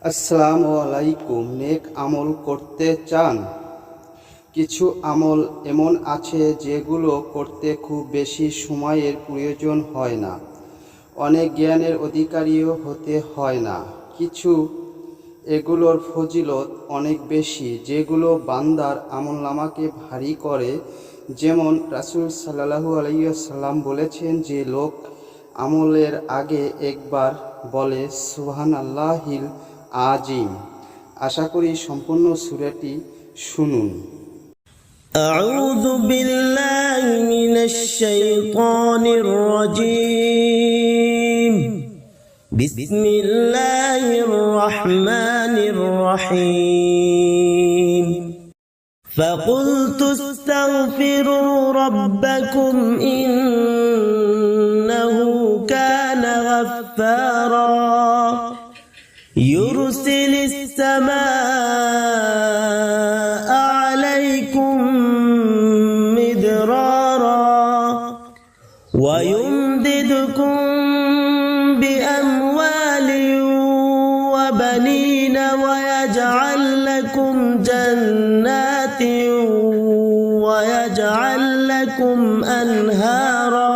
আসসালামু আলাইকুম। নেক আমল করতে চান? কিছু আমল এমন আছে যেগুলো করতে খুব বেশি সময়ের প্রয়োজন হয় না, অনেক জ্ঞানের অধিকারীও হতে হয় না। কিছু এগুলোর ফজিলত অনেক বেশি, যেগুলো বান্দার আমলনামাকে ভারী করে। যেমন রাসূল সাল্লাল্লাহু আলাইহি ওয়াসাল্লাম বলেছেন যে লোক আমলের আগে একবার বলে সুবহানাল্লাহিল আজিম। আশা করি সম্পূর্ণ সূরাটি শুনুন। আউযু বিল্লাহি মিনাশ শাইতানির রাজীম। বিসমিল্লাহির রহমানির রহিম। فقلت استغفروا ربكم إنه كان غفارا يرسل السماء عليكم مدرارا ويمددكم بأموال وبنين ويجعل لكم جنات ويجعل لكم أنهارا